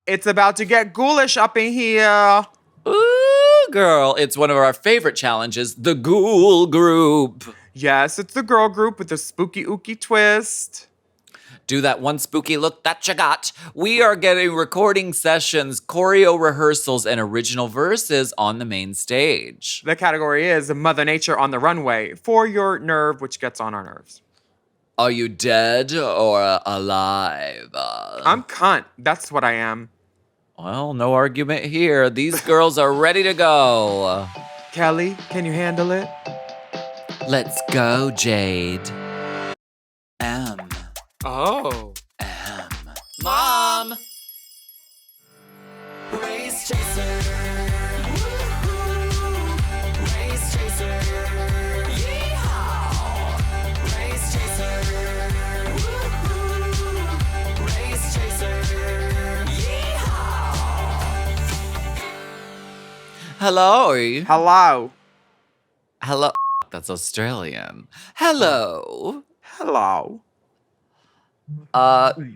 It's about to get ghoulish up in here. Ooh, girl, it's one of our favorite challenges, the Ghoul group. Yes, it's the girl group with the spooky ooky twist. Do that one spooky look that you got. We are getting recording sessions, choreo rehearsals, and original verses on the main stage. The category is Mother Nature on the runway for your nerve, which gets on our nerves. Are you dead or alive? I'm cunt. That's what I am. Well, no argument here. These girls are ready to go. Kelly, can you handle it? Let's go, Jade. Oh. Mom! Race chaser. Woo-hoo. Race chaser. Yeehaw. Race chaser. Woo-hoo. Race chaser. Yeehaw. Hello. Hello. Hello. That's Australian. Hello. Hello.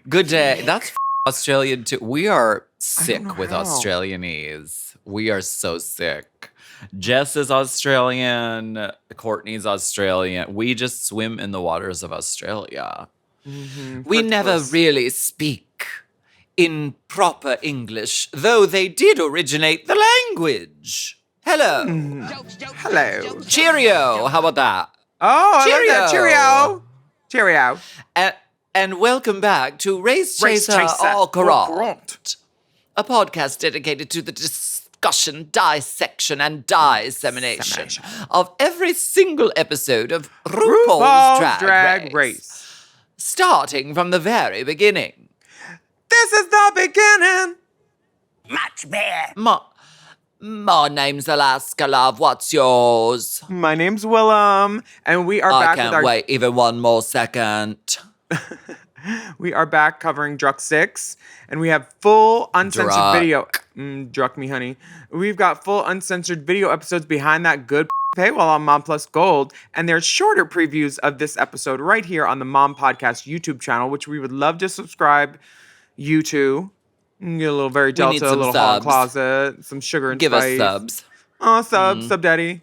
Good day. That's Australian too. We are sick with how. Australianese. We are so sick. Jess is Australian. Courtney's Australian. We just swim in the waters of Australia. We never really speak in proper English, though they did originate the language. Hello. Hello. Cheerio. How about that? Oh, I like that. Cheerio. Cheerio. And welcome back to Race Chaser All Corrupt, a podcast dedicated to the discussion, dissection, and dissemination of every single episode of RuPaul's Drag Race, starting from the very beginning. This is the beginning. Much better. My name's Alaska, love. What's yours? My name's Willam, and we are back I with can't wait even one more second. We are back covering DRUK6, and we have full uncensored DRUK. video. DRUK me, honey. We've got full uncensored video episodes behind that good paywall on Mom Plus Gold, and there's shorter previews of this episode right here on the Mom Podcast YouTube channel, which we would love to subscribe you to. Get a little Very We need Delta, a some little Hall subs. Closet, some sugar and Give spice. us subs. Oh, sub daddy.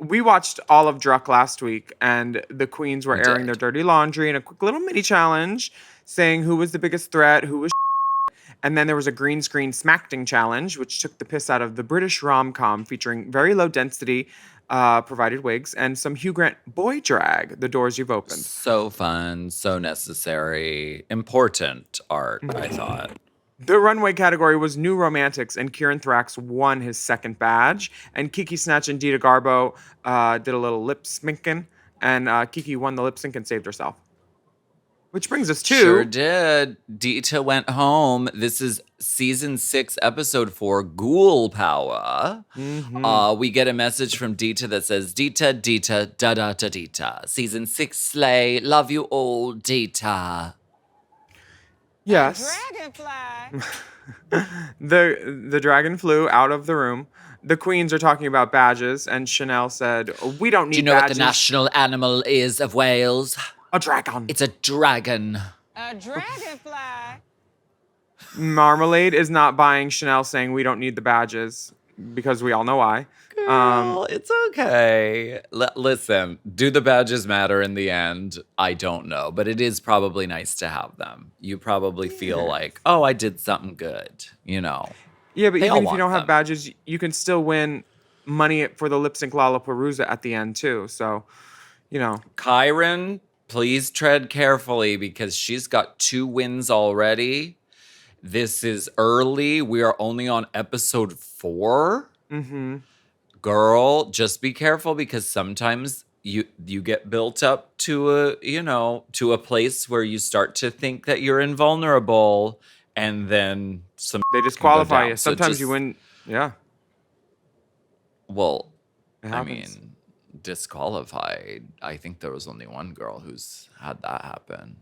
We watched all of DRUK last week, and the queens were airing their dirty laundry in a quick little mini challenge, saying who was the biggest threat, who was and then there was a green screen smackting challenge, which took the piss out of the British rom-com featuring very low density provided wigs and some Hugh Grant boy drag, The Doors You've Opened. So fun, so necessary, important art, I thought. The runway category was New Romantics, and Kieran Thrax won his second badge. And Kiki Snatch and Dita Garbo did a little lip sminking, and Kiki won the lip sync and saved herself. Which brings us to... Sure did. Dita went home. This is season 6, episode 4, Ghoul Power. We get a message from Dita that says, Dita, da-da-da-Dita. Season 6 slay. Love you all, Dita. Yes. Dragonfly. The dragon flew out of the room. The queens are talking about badges, and Chanel said, we don't need Do you know badges. what the national animal is of Wales? A dragon. It's a dragon. A dragonfly. Marmalade is not buying Chanel saying we don't need the badges, because we all know why. Girl, it's okay. Listen, do the badges matter in the end? I don't know, but it is probably nice to have them. You probably feel like, oh, I did something good, you know. Yeah, but They all even if you want don't have them. badges, you can still win money for the lip sync Lollapalooza at the end too. So, you know. Kyron, please tread carefully because she's got 2 wins already. This is early. We are only on episode 4. Girl, just be careful because sometimes you get built up to a place where you start to think that you're invulnerable, and then They disqualify down. you. So Sometimes just- you win. Yeah. Well, It I happens. mean, disqualified. I think there was only one girl who's had that happen.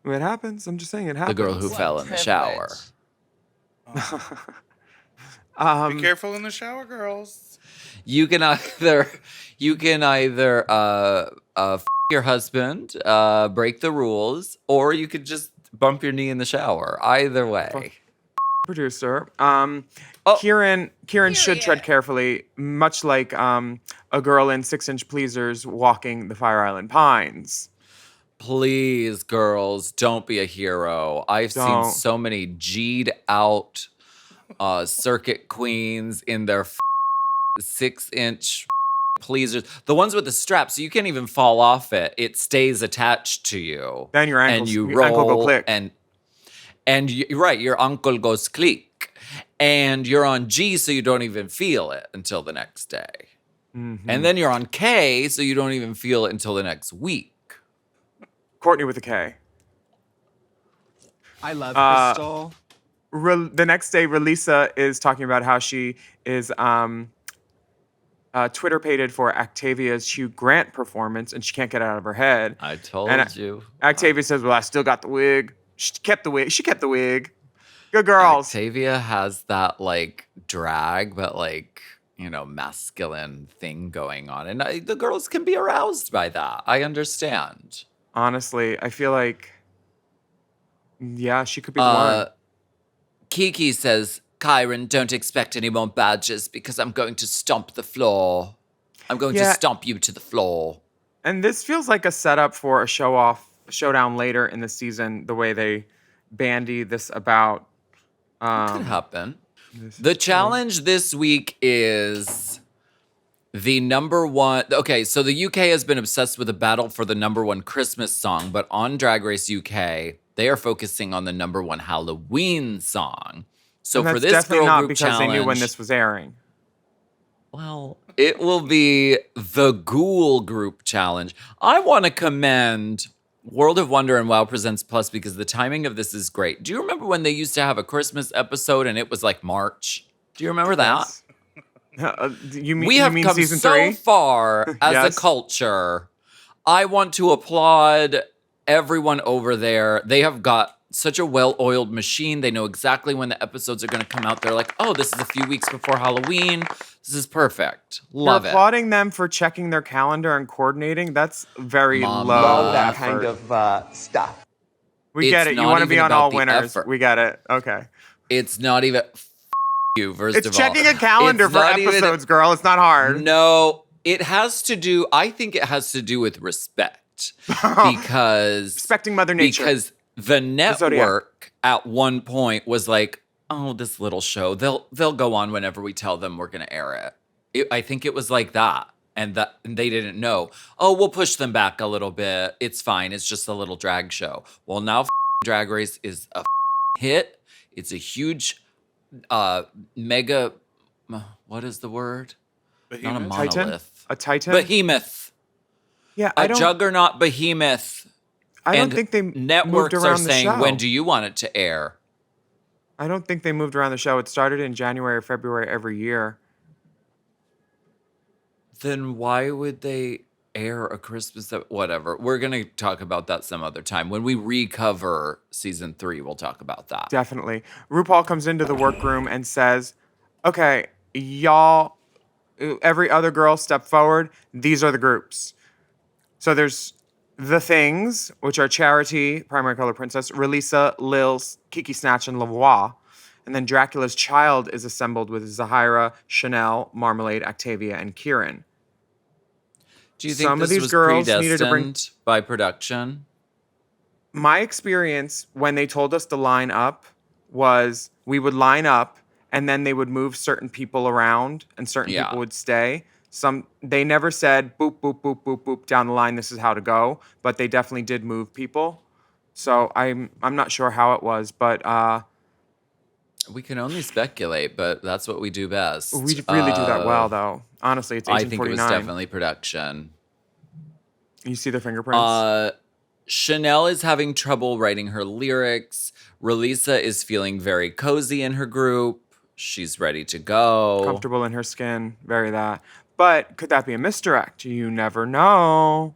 It happens. I'm just saying it The happens. girl who fell in the shower. Be careful in the shower, girls. You can either f- your husband, break the rules, or you could just bump your knee in the shower. Either way. producer. Oh. Kieran should tread carefully, much like a girl in 6-inch pleasers walking the Fire Island Pines. Please, girls, don't be a hero. I've seen Don't. so many G'd out circuit queens in their 6-inch pleasers. The ones with the straps, so you can't even fall off it. It stays attached to you. Then your and ankles, you your ankle go roll click. and right, your ankle goes click. And you're on G, so you don't even feel it until the next day. Mm-hmm. And then you're on K, so you don't even feel it until the next week. Courtney with a K. I love Crystal. The next day, Relisa is talking about how she is Twitter-pated for Octavia's Hugh Grant performance, and she can't get it out of her head. I told you. Octavia says, well, I still got the wig. She kept the wig. Good girls. Octavia has that, like, drag, but, like, you know, masculine thing going on. And the girls can be aroused by that. I understand. Honestly, I feel like, yeah, she could be the one. Kiki says, Kyron, don't expect any more badges because I'm going to stomp the floor. I'm going to stomp you to the floor. And this feels like a setup for a showdown later in the season, the way they bandy this about. Could happen. The challenge this week is the number one. Okay, so the UK has been obsessed with a battle for the number one Christmas song, but on Drag Race UK, they are focusing on the number one Halloween song. So and for that's this definitely girl not group because challenge, they knew when this was airing. well, it will be the Ghoul group challenge. I want to commend World of Wonder and WoW Presents Plus because the timing of this is great. Do you remember when they used to have a Christmas episode and it was like March? Do you remember that? We have come season so 3? far as Yes. a culture. I want to applaud everyone over there. They have got such a well-oiled machine. They know exactly when the episodes are going to come out. They're like, oh, this is a few weeks before Halloween. This is perfect. Love We're it. applauding them for checking their calendar and coordinating. That's very Mom, low love that effort. kind of stuff. We It's get it. You not want to even be on about all the winners. effort. We get it. Okay. It's not even you, first It's of all. checking a calendar It's for not even- episodes, girl. It's not hard. No, it has to do, I think it has to do with respect. Because Respecting Mother Nature. Because the Zodiac. network at one point was like, oh, this little show, they'll go on whenever we tell them we're going to air it. I think it was like that. And they didn't know. Oh, we'll push them back a little bit. It's fine. It's just a little drag show. Well, now Drag Race is a hit. It's a huge mega, what is the word? Not a Behemoth? monolith. A titan? Behemoth. Yeah, A juggernaut behemoth. I don't And think they moved networks around are the saying, show. when do you want it to air? I don't think they moved around the show. It started in January or February every year. Then why would they air a Christmas? Whatever. We're going to talk about that some other time. When we recover season 3, we'll talk about that. Definitely. RuPaul comes into the workroom and says, okay, y'all, every other girl step forward. These are the groups. So there's The Things, which are Charity, Primary Color Princess, Relisa, Lils, Kiki Snatch, and Lavoie. And then Dracula's Child is assembled with Zahira, Chanel, Marmalade, Octavia, and Kieran. Do you think Some of this these was girls needed to predestined by production? My experience when they told us to line up was we would line up and then they would move certain people around and certain Yeah. people would stay. They never said boop, boop, boop, boop, boop down the line, this is how to go, but they definitely did move people. So I'm not sure how it was, but We can only speculate, but that's what we do best. we really do that well, though. Honestly, it's I think it 1849. was definitely production. You see the fingerprints? Chanel is having trouble writing her lyrics. Relisa is feeling very cozy in her group. She's ready to go. Comfortable in her skin, very that. But could that be a misdirect? You never know.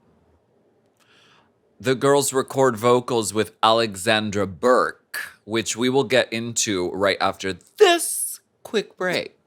The girls record vocals with Alexandra Burke, which we will get into right after this quick break.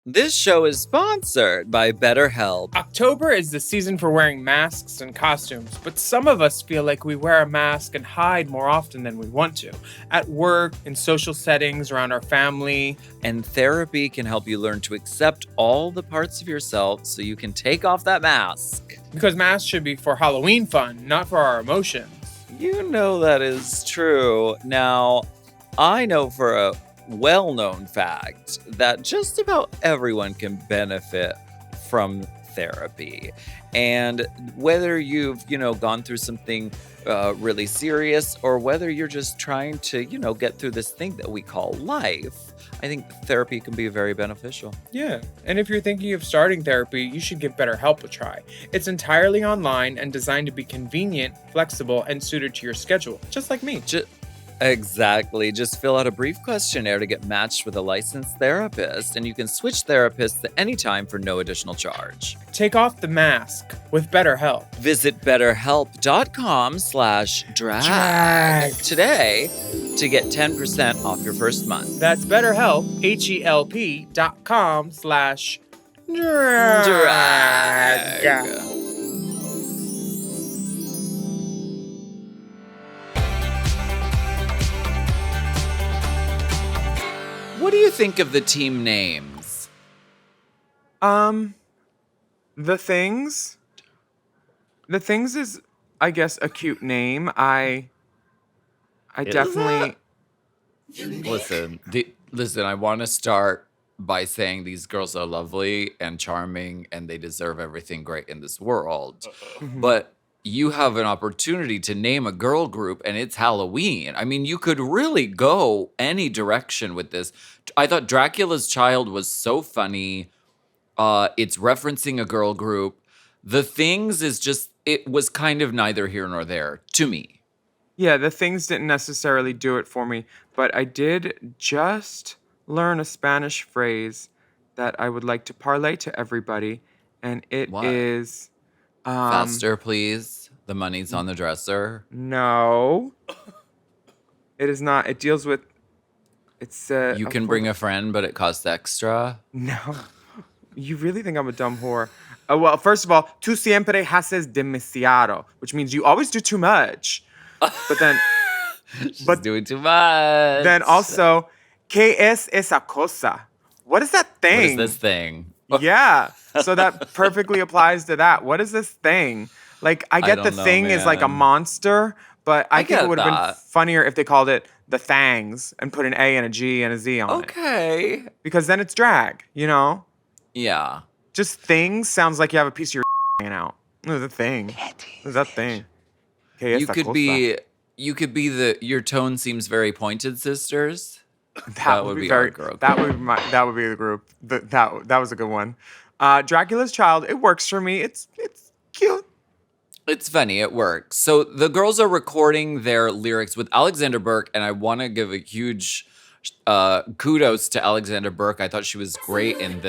This show is sponsored by BetterHelp. October is the season for wearing masks and costumes, but some of us feel like we wear a mask and hide more often than we want to. At work, in social settings, around our family. And therapy can help you learn to accept all the parts of yourself so you can take off that mask. Because masks should be for Halloween fun, not for our emotions. You know that is true. Now, I know for a well-known fact that just about everyone can benefit from therapy. And whether you've, gone through something really serious or whether you're just trying to, get through this thing that we call life, I think therapy can be very beneficial. Yeah, and if you're thinking of starting therapy, you should give BetterHelp a try. It's entirely online and designed to be convenient, flexible, and suited to your schedule, just like me. Exactly. Just fill out a brief questionnaire to get matched with a licensed therapist, and you can switch therapists at any time for no additional charge. Take off the mask with BetterHelp. Visit betterhelp.com/drag today to get 10% off your first month. That's BetterHelp, HELP.com/drag. What do you think of the team names? The Things. The Things is, I guess, a cute name. I definitely. Listen, I want to start by saying these girls are lovely and charming and they deserve everything great in this world. But you have an opportunity to name a girl group and it's Halloween. I mean, you could really go any direction with this. I thought Dracula's Child was so funny. It's referencing a girl group. The Things is just, it was kind of neither here nor there to me. Yeah, The Things didn't necessarily do it for me, but I did just learn a Spanish phrase that I would like to parlay to everybody, and it What? is Faster, please. The money's on the dresser. no. It is not. It deals with. It's You can bring a friend, but it costs extra. No. You really think I'm a dumb whore? Well, first of all, tú siempre haces demasiado, which means you always do too much. But then, She's doing too much. then also, ¿qué es esa cosa? What is that What thing? is this thing? Yeah. So that perfectly applies to that. What is this thing? Like, I get the don't know, thing is like a man. monster, but I think get it would have been that. funnier if they called it the Thangs and put an A and a G and a Z on it. Okay. Because then it's drag, Yeah. Just things sounds like you have a piece of your hanging out. No, the thing. What's that thing? ¿Qué es You esa could cosa? be your tone seems very pointed, sisters. That would be our very. girl That group. would be the group. That was a good one. Dracula's Child. It works for me. It's cute. It's funny, it works. So the girls are recording their lyrics with Alexander Burke, and I want to give a huge kudos to Alexander Burke. I thought she was great in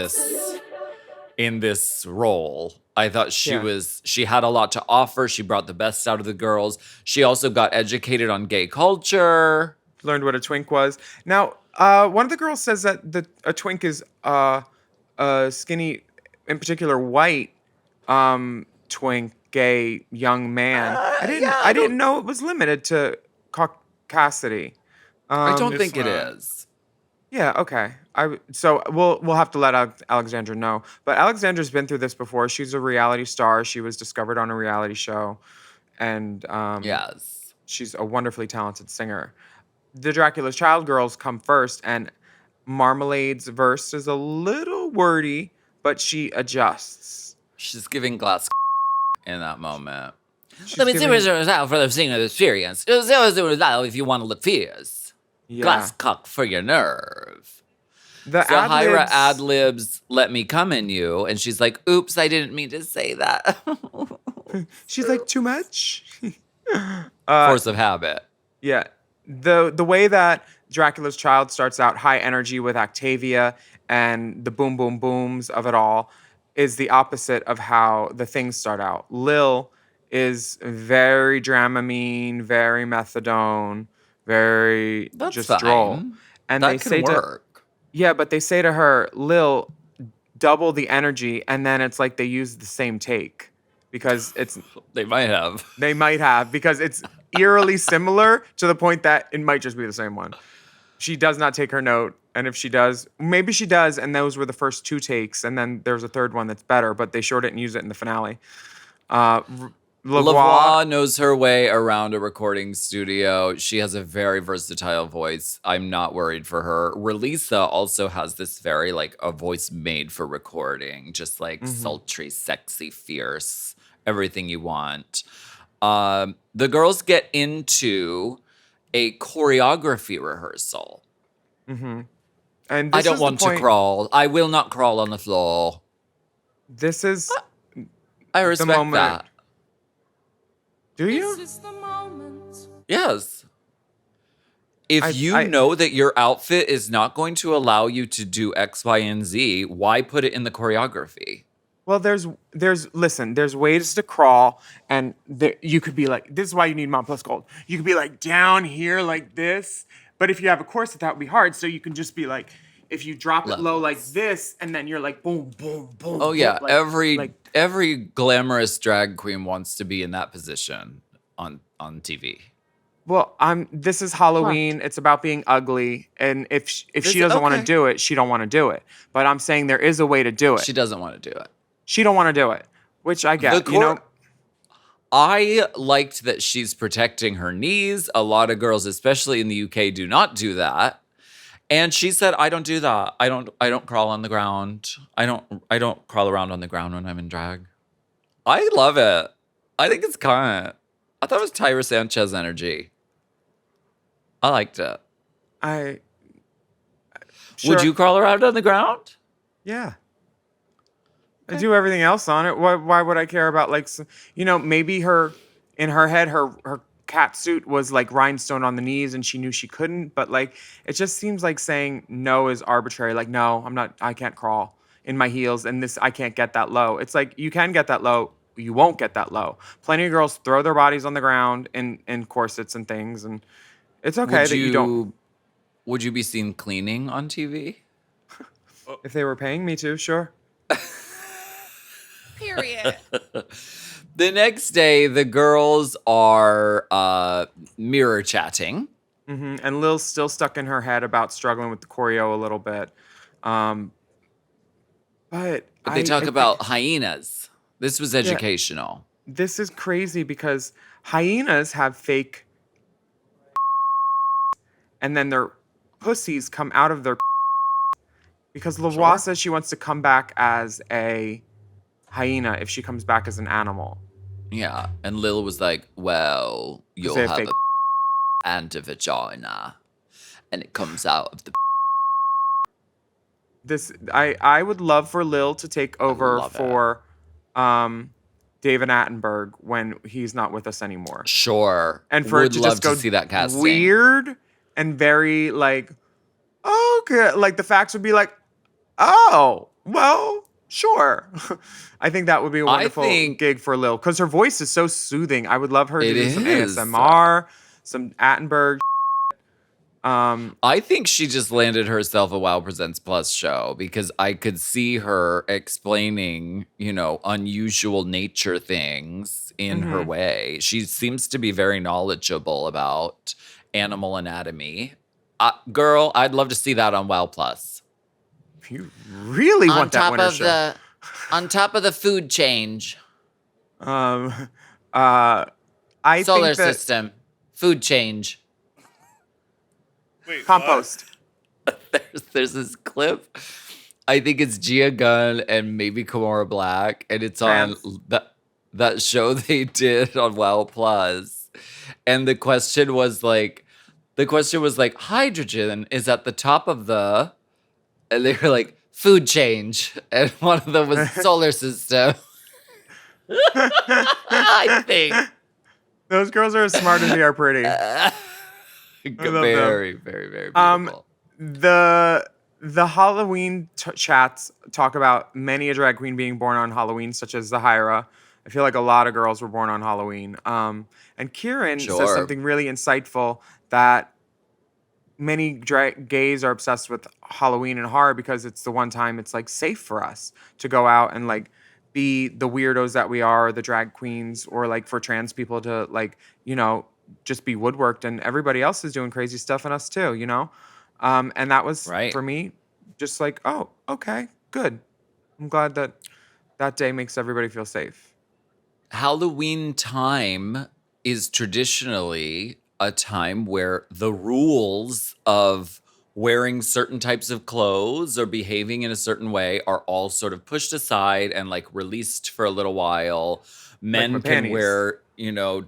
this role. I thought she had a lot to offer. She brought the best out of the girls. She also got educated on gay culture. Learned what a twink was. Now, one of the girls says that a twink is a skinny, in particular white twink, gay young man. I didn't know it was limited to caucasity. I don't it's think it not. is. Yeah, okay. So we'll have to let Alexandra know. But Alexandra's been through this before. She's a reality star. She was discovered on a reality show, and Yes. she's a wonderfully talented singer. The Dracula's Child girls come first, and Marmalade's verse is a little wordy, but she adjusts. She's giving glass in that moment. She's Let me see giving- what it's out for the singer experience. It's always if you want to look fierce. Yeah. Glass cock for your nerve. The So Hyra ad-libs- ad-libs, let me come in you. And she's like, oops, I didn't mean to say that. She's like, too much? Force of habit. Yeah. The way that Dracula's Child starts out high energy with Octavia and the boom boom booms of it all is the opposite of how the things start out. Lil is very Dramamine, very methadone, very That's just fine. droll. And That they can say work. but they say to her, Lil, double the energy, and then it's like they use the same take because They might have. because it's eerily similar to the point that it might just be the same one. She does not take her note, and if she does, maybe she does, and those were the first 2 takes, and then there's a third one that's better, but they showed it and used it in the finale. Lavoie knows her way around a recording studio. She has a very versatile voice. I'm not worried for her. Relisa also has this very like a voice made for recording, just like sultry, sexy, fierce, everything you want. The girls get into a choreography rehearsal. And I don't want to crawl. I will not crawl on the floor. This is I respect moment. that. Do you? Yes. If you know that your outfit is not going to allow you to do X, Y, and Z, why put it in the choreography? Well, there's ways to crawl, and you could be like, this is why you need Mont Plus Gold. You could be like down here like this, but if you have a corset, that would be hard. So you can just be like, if you drop it low like this, and then you're like boom, boom, boom. Oh yeah, boom, every glamorous drag queen wants to be in that position on TV. Well, this is Halloween. It's about being ugly, and if she doesn't want to do it, she don't want to do it. But I'm saying there is a way to do it. She doesn't want to do it. She don't want to do it, which I get. I liked that she's protecting her knees. A lot of girls, especially in the UK, do not do that. And she said, "I don't do that. I don't crawl on the ground. I don't crawl around on the ground when I'm in drag." I love it. I think it's kind. I thought it was Tyra Sanchez energy. I liked it. Sure. Would you crawl around on the ground? Yeah. I do everything else on it. Why would I care about maybe in her head her cat suit was like rhinestone on the knees and she knew she couldn't, but like it just seems like saying no is arbitrary. Like, no, I can't crawl in my heels and I can't get that low. It's like you can get that low, you won't get that low. Plenty of girls throw their bodies on the ground in corsets and things, and it's okay you don't. Would you be seen cleaning on TV? If they were paying me to, sure. Period. The next day, the girls are mirror chatting. And Lil's still stuck in her head about struggling with the choreo a little bit. But they talk about hyenas. This was educational. This is crazy because hyenas have fake and then their pussies come out of their because Lavoie says she wants to come back as a hyena if she comes back as an animal. Yeah, and Lil was like, well, you'll have a and a vagina, and it comes out of the This I would love for Lil to take over for David Attenborough when he's not with us anymore. Sure. And for it to just go to see that casting. Weird and very like, okay, like the facts would be like, oh, well, sure. I think that would be a wonderful gig for Lil because her voice is so soothing. I would love her to do some ASMR, some Attenborough. I think she just landed herself a Wow Presents Plus show because I could see her explaining, unusual nature things in her way. She seems to be very knowledgeable about animal anatomy. Girl, I'd love to see that on Wow Plus. You really want that winter show. On top of the food change. Solar system. Food change. Wait, compost. There's this clip. I think it's Gia Gunn and maybe Kimora Black, and it's on that show they did on Wow Plus. And the question was like, hydrogen is at the top of the, and they were like, food change, and one of them was solar system. I think those girls are as smart as they are pretty. Very, very, very beautiful. The Halloween chats talk about many a drag queen being born on Halloween, such as Zahira. I feel like a lot of girls were born on Halloween. And Kieran says something really insightful that many gays are obsessed with Halloween and horror because it's the one time it's like safe for us to go out and like be the weirdos that we are, the drag queens, or like for trans people to like, just be woodworked, and everybody else is doing crazy stuff in us too, and that was Right. for me just like, oh, okay, good. I'm glad that day makes everybody feel safe. Halloween time is traditionally a time where the rules of wearing certain types of clothes or behaving in a certain way are all sort of pushed aside and like released for a little while. Men my can panties. wear,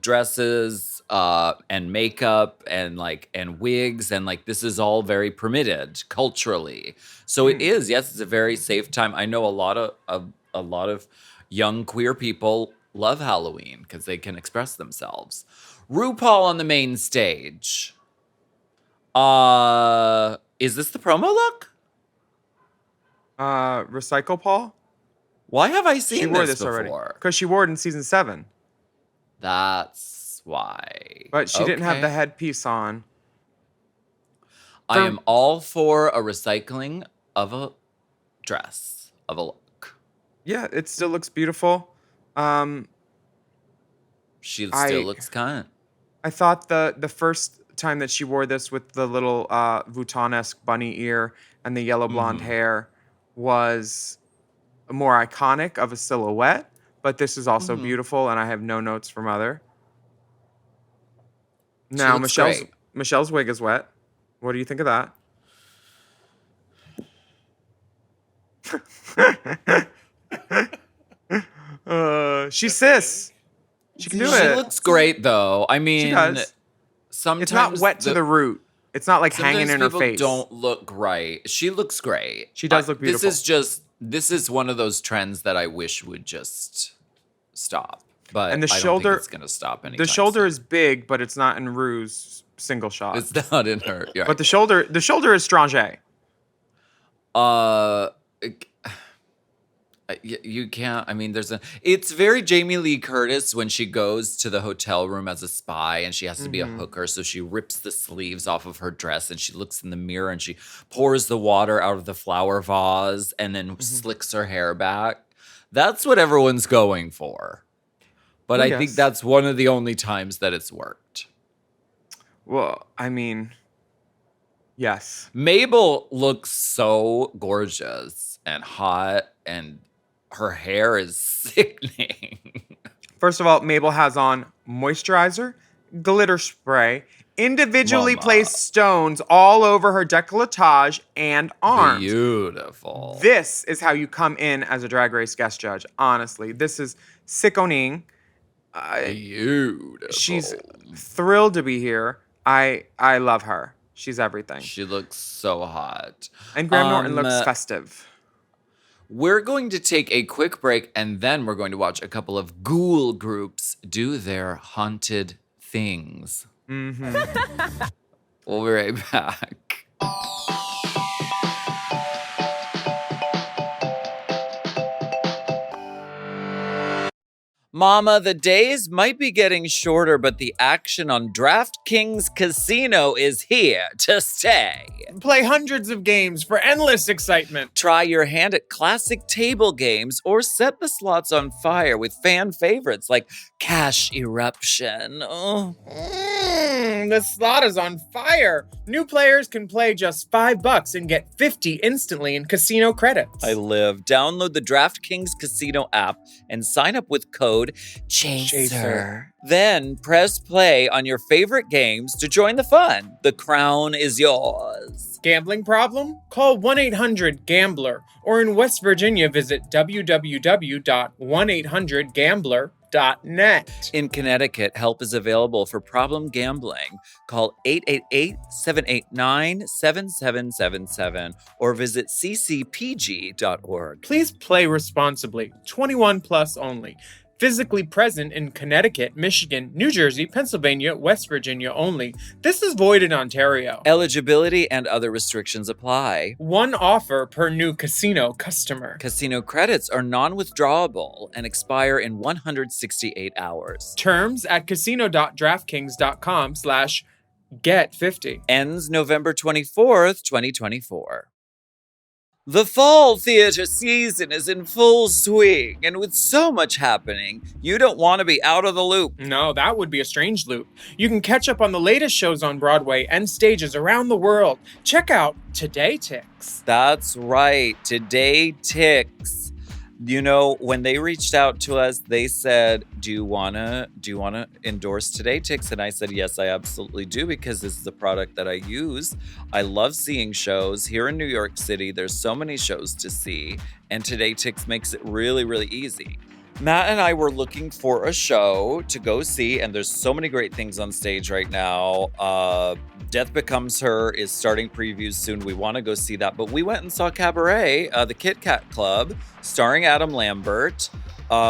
dresses and makeup and wigs, and like this is all very permitted culturally. So it is, yes, it's a very safe time. I know a lot of young queer people love Halloween because they can express themselves. RuPaul on the main stage. Is this the promo look? Recycle Paul? Why have I seen She wore this this already. before? Because she wore it in season 7. That's why. But she didn't have the Okay. headpiece on. I am all for a recycling of a dress, of a look. Yeah, it still looks beautiful. She I- still looks kind. I thought the first time that she wore this with the little Vuitton-esque bunny ear and the yellow blonde hair was more iconic of a silhouette, but this is also beautiful, and I have no notes from other. Now looks Michelle's wig is wet. What do you think of that? She's cis. She can do She it. looks great though. I mean, She does. sometimes It's not wet to the root. It's not like hanging sometimes in her people face. don't look right. She looks great. She does look beautiful. This is one of those trends that I wish would just stop. But And the I don't shoulder- think it's gonna stop anytime The shoulder soon. is big, but it's not in Rue's single shot. It's not in her. Yeah. But the shoulder is strange. You can't. I mean, it's very Jamie Lee Curtis when she goes to the hotel room as a spy and she has to be a hooker. So she rips the sleeves off of her dress and she looks in the mirror and she pours the water out of the flower vase and then slicks her hair back. That's what everyone's going for. But Well, I think yes. that's one of the only times that it's worked. Well, I mean, yes. Mabel looks so gorgeous and hot, and her hair is sickening. First of all, Mabel has on moisturizer, glitter spray, individually Mama. placed stones all over her décolletage and arms. Beautiful. This is how you come in as a Drag Race guest judge. Honestly, this is sickening. Beautiful. She's thrilled to be here. I love her. She's everything. She looks so hot. And Graham Norton looks festive. We're going to take a quick break and then we're going to watch a couple of ghoul groups do their haunted things. Mm-hmm. We'll be right back. Mama, the days might be getting shorter, but the action on DraftKings Casino is here to stay. Play hundreds of games for endless excitement. Try your hand at classic table games or set the slots on fire with fan favorites like Cash Eruption. Oh. The slot is on fire. New players can play just $5 and get 50 instantly in casino credits. I live. Download the DraftKings Casino app and sign up with code Chaser. Then press play on your favorite games to join the fun. The crown is yours. Gambling problem? Call 1-800-GAMBLER or in West Virginia visit www.1800gambler.net. In Connecticut, help is available for problem gambling. Call 888-789-7777 or visit ccpg.org. Please play responsibly. 21 plus only. Physically present in Connecticut, Michigan, New Jersey, Pennsylvania, West Virginia only. This is void in Ontario. Eligibility and other restrictions apply. One offer per new casino customer. Casino credits are non-withdrawable and expire in 168 hours. Terms at casino.draftkings.com/. Get 50. Ends November 24th, 2024. The fall theater season is in full swing, and with so much happening, you don't want to be out of the loop. No, that would be a strange loop. You can catch up on the latest shows on Broadway and stages around the world. Check out Today Ticks. That's right, Today Ticks. You know, when they reached out to us, they said, do you wanna endorse Today Ticks? And I said, yes, I absolutely do, because this is a product that I use. I love seeing shows here in New York City. There's so many shows to see, and Today Ticks makes it really, really easy. Matt and I were looking for a show to go see, and there's so many great things on stage right now. Death Becomes Her is starting previews soon. We want to go see that, but we went and saw Cabaret, the Kit Kat Club, starring Adam Lambert.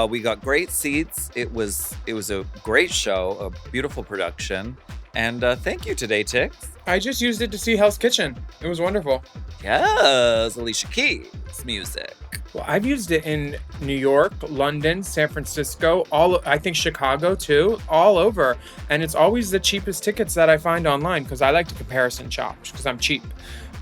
We got great seats. It was a great show, a beautiful production, and thank you, Today Ticks. I just used it to see Hell's Kitchen. It was wonderful. Yes, Alicia Keys music. Well, I've used it in New York, London, San Francisco, I think Chicago too, all over. And it's always the cheapest tickets that I find online because I like to comparison shop because I'm cheap.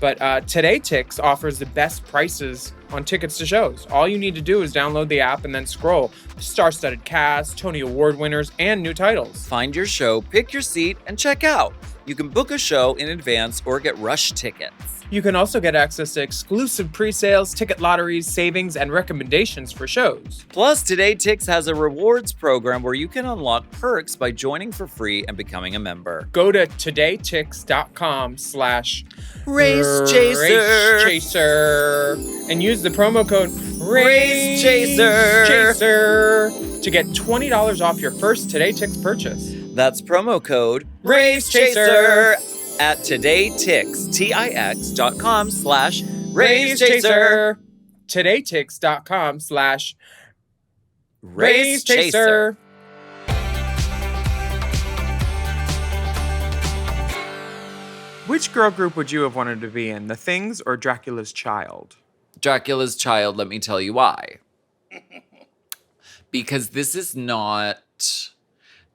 But Today Ticks offers the best prices on tickets to shows. All you need to do is download the app and then scroll. Star-studded cast, Tony Award winners, and new titles. Find your show, pick your seat, and check out. You can book a show in advance or get rush tickets. You can also get access to exclusive pre-sales, ticket lotteries, savings, and recommendations for shows. Plus, Today Ticks has a rewards program where you can unlock perks by joining for free and becoming a member. Go to todayticks.com/RaceChaser and use the promo code RaceChaser to get $20 off your first Today Ticks purchase. That's promo code RaceChaser at todayticks.com/RaceChaser. todayticks.com/RaceChaser. Which girl group would you have wanted to be in, The Things or Dracula's Child? Dracula's Child, let me tell you why. Because this is not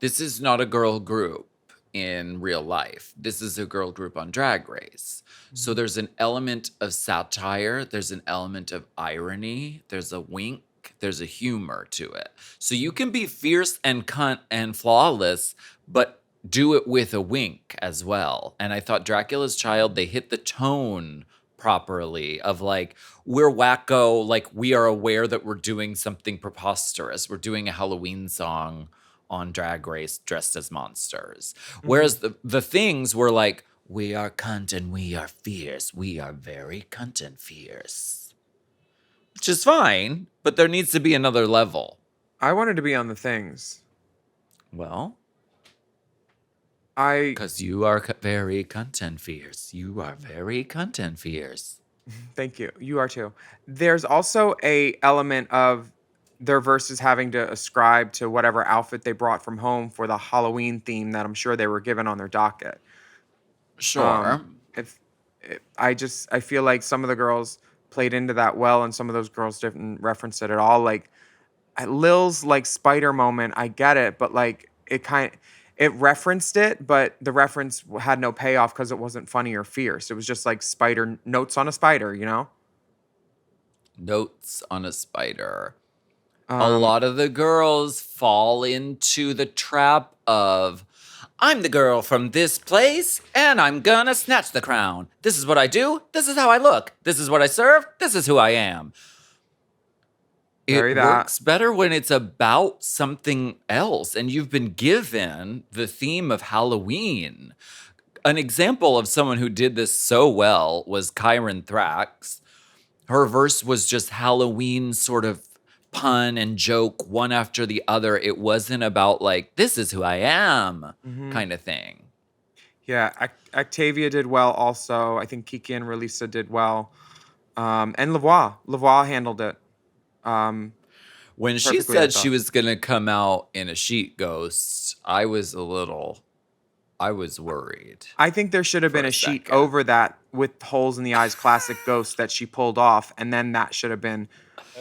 a girl group in real life. This is a girl group on Drag Race. So there's an element of satire, there's an element of irony, there's a wink, there's a humor to it. So you can be fierce and cunt and flawless, but do it with a wink as well. And I thought Dracula's Child, they hit the tone properly of like, we're wacko, like we are aware that we're doing something preposterous. We're doing a Halloween song on Drag Race dressed as monsters. Mm-hmm. Whereas the Things were like, we are cunt and we are fierce. We are very cunt and fierce. Which is fine, but there needs to be another level. I wanted to be on The Things. Well, because you are very cunt and fierce. You are very cunt and fierce. Thank you. You are too. There's also a element of their verses having to ascribe to whatever outfit they brought from home for the Halloween theme that I'm sure they were given on their docket. Sure. I feel like some of the girls played into that well, and some of those girls didn't reference it at all. Like Lil's like spider moment, I get it, but like it referenced it, but the reference had no payoff because it wasn't funny or fierce. It was just like spider notes on a spider, you know? Notes on a spider. A lot of the girls fall into the trap of, I'm the girl from this place, and I'm gonna snatch the crown. This is what I do. This is how I look. This is what I serve. This is who I am. It works better when it's about something else, and you've been given the theme of Halloween. An example of someone who did this so well was Kyron Thrax. Her verse was just Halloween sort of pun and joke one after the other. It wasn't about like, this is who I am kind of thing. Yeah, Octavia did well also. I think Kiki and Relisa did well. And Lavoie handled it. When she said she was going to come out in a sheet ghost, I was worried. I think there should have been a sheet over that with holes in the eyes, classic ghost that she pulled off. And then that should have been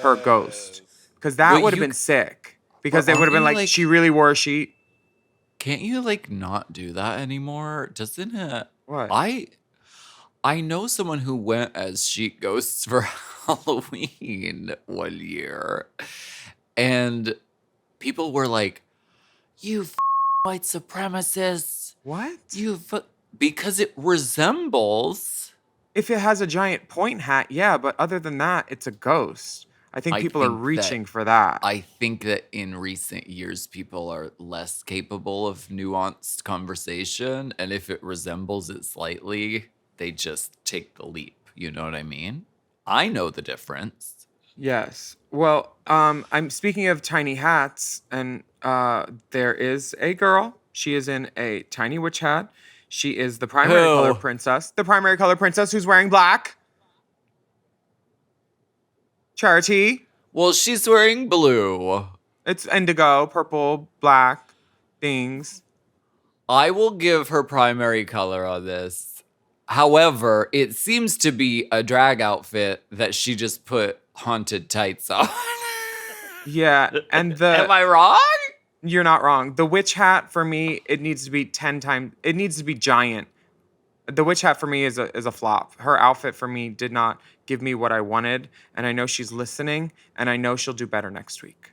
her ghost. Because that would have been sick. Because they would have been like, she really wore a sheet. Can't you like not do that anymore? Doesn't it? What? I know someone who went as sheet ghosts for Halloween one year, and people were like, "You white supremacists! What? Because it resembles." If it has a giant point hat, yeah, but other than that, it's a ghost. I think people are reaching for that. I think that in recent years, people are less capable of nuanced conversation, and if it resembles it slightly, they just take the leap. You know what I mean? I know the difference. Yes. Well, I'm speaking of tiny hats, and there is a girl. She is in a tiny witch hat. She is the primary color princess. The primary color princess who's wearing black. Charity. Well, she's wearing blue. It's indigo, purple, black things. I will give her primary color on this. However, it seems to be a drag outfit that she just put haunted tights on. Yeah, and Am I wrong? You're not wrong. The witch hat for me, it needs to be 10 times. It needs to be giant. The witch hat for me is a flop. Her outfit for me did not give me what I wanted, and I know she's listening, and I know she'll do better next week.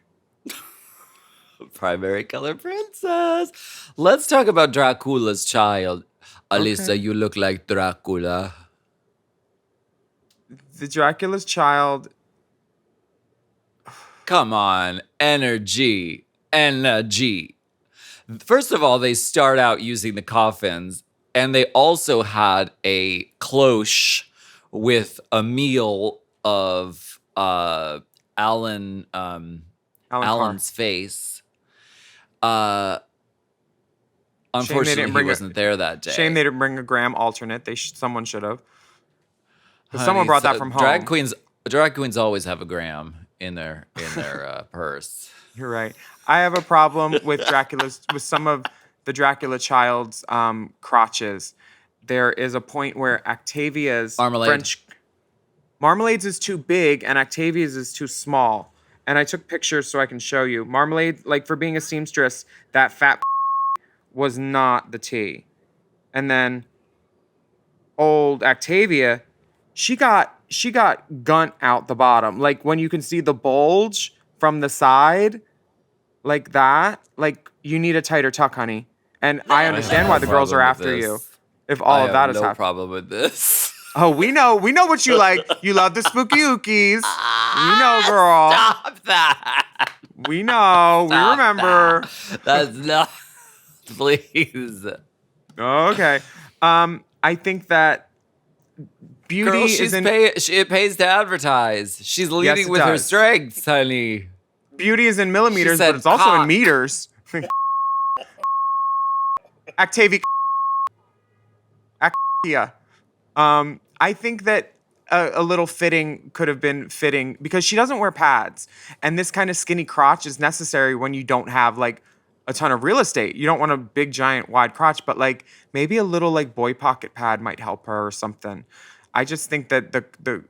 Primary color princess. Let's talk about Dracula's child. Alyssa, Okay. you look like Dracula. The Dracula's child. Come on, energy. First of all, they start out using the coffins, and they also had a cloche with a meal of Alan's face. Unfortunately, he wasn't there that day. Shame they didn't bring a gram alternate. Someone should have. Because someone brought that from home. Drag queens always have a gram in their purse. You're right. I have a problem with some of the Dracula child's crotches. There is a point where Octavia's Marmalade's is too big and Octavia's is too small. And I took pictures so I can show you. Marmalade, like for being a seamstress, that fat was not the T. And then old Octavia, she got gunt out the bottom. Like when you can see the bulge from the side, like that, like you need a tighter tuck, honey. And I understand why the girls are after you. If all of that is happening. No problem with this. Oh, we know what you like. You love the spooky ookies. We know, girl. Stop that. We know. We remember. That's not. Please. Okay. I think that beauty Girl, it pays to advertise. She's leading with her does. strengths, honey. Beauty is in millimeters, said but it's also cock. in meters. Octavia. I think that a little fitting could have been fitting because she doesn't wear pads. And this kind of skinny crotch is necessary when you don't have like a ton of real estate. You don't want a big, giant, wide crotch, but like maybe a little like boy pocket pad might help her or something. I just think that the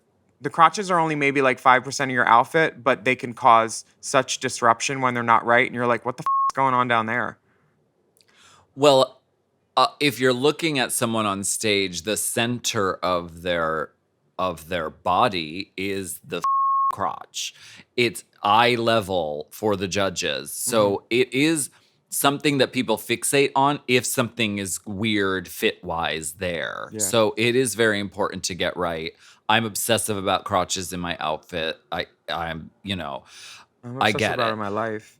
crotches are only maybe like 5% of your outfit, but they can cause such disruption when they're not right. And you're like, what the is going on down there? Well, if you're looking at someone on stage, the center of their body is the crotch. It's eye level for the judges. So it is something that people fixate on if something is weird fit-wise there. Yeah. So it is very important to get right. I'm obsessive about crotches in my outfit. I'm I get about it. it in my life.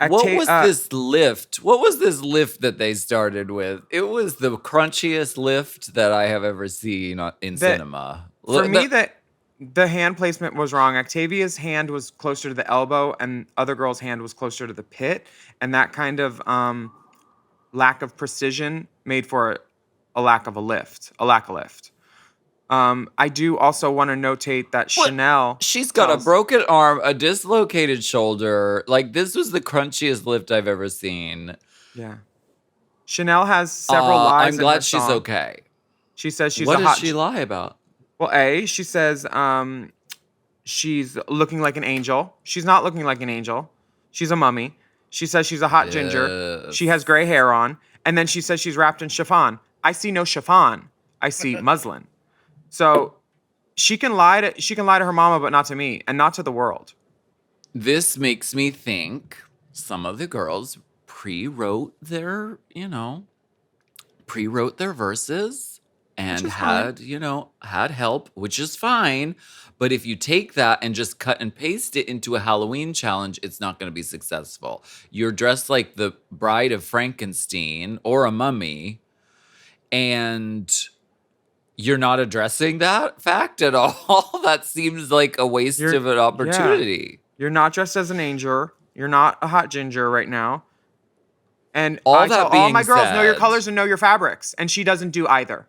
What was this lift? What was this lift that they started with? It was the crunchiest lift that I have ever seen in cinema. For me, the hand placement was wrong. Octavia's hand was closer to the elbow, and other girl's hand was closer to the pit, and that kind of lack of precision made for a lack of lift. I do also want to notate that Chanel. She's got a broken arm, a dislocated shoulder. Like, this was the crunchiest lift I've ever seen. Yeah. Chanel has several lies. I'm glad she's okay. She says she's What does she lie about? Well, she says she's looking like an angel. She's not looking like an angel. She's a mummy. She says she's a hot ginger. Yes. She has gray hair on. And then she says she's wrapped in chiffon. I see no chiffon. I see muslin. So she can lie to her mama, but not to me and not to the world. This makes me think some of the girls pre-wrote their verses and had help, which is fine. But if you take that and just cut and paste it into a Halloween challenge, it's not going to be successful. You're dressed like the bride of Frankenstein or a mummy, and you're not addressing that fact at all. That seems like a waste of an opportunity. Yeah. You're not dressed as an angel. You're not a hot ginger right now. And all my girls, know your said- colors and know your fabrics. And she doesn't do either.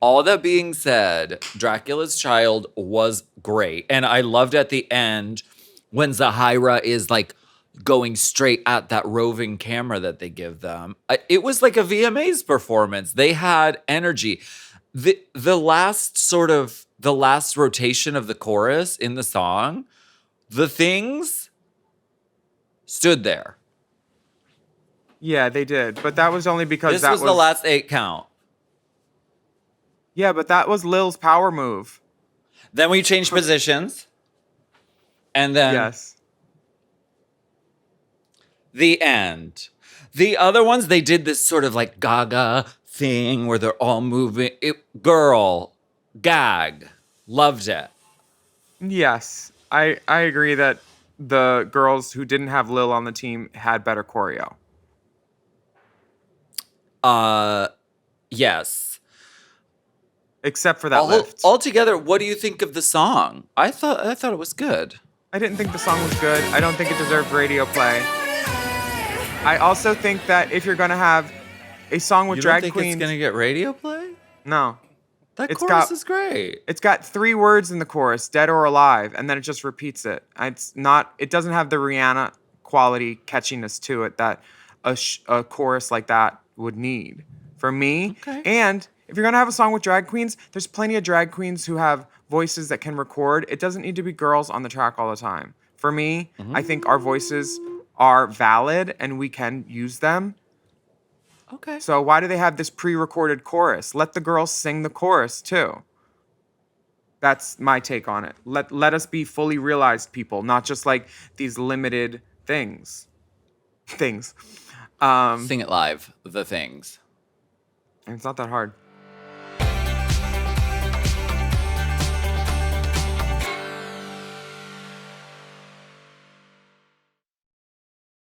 All that being said, Dracula's Child was great. And I loved at the end when Zahira is like going straight at that roving camera that they give them. It was like a VMA's performance. They had energy. The last rotation of the chorus in the song, the things stood there. Yeah, they did. But that was only because this was the last 8 count. Yeah, but that was Lil's power move. Then we changed positions. And then Yes. the end. The other ones, they did this sort of like gaga thing where they're all moving. Girl, gag. Loved it. Yes. I agree that the girls who didn't have Lil on the team had better choreo. Yes. Except for that lift. Altogether, what do you think of the song? I thought it was good. I didn't think the song was good. I don't think it deserved radio play. I also think that if you're going to have a song with You drag don't think queens... it's going to get radio play? No. That It's chorus is great. It's got 3 words in the chorus, dead or alive, and then it just repeats it. It doesn't have the Rihanna quality catchiness to it that a chorus like that would need. For me, Okay. And if you're going to have a song with drag queens, there's plenty of drag queens who have voices that can record. It doesn't need to be girls on the track all the time. For me, I think our voices are valid and we can use them. Okay. So why do they have this pre-recorded chorus? Let the girls sing the chorus too. That's my take on it. Let us be fully realized people, not just like these limited things. Sing it live, the things. And it's not that hard.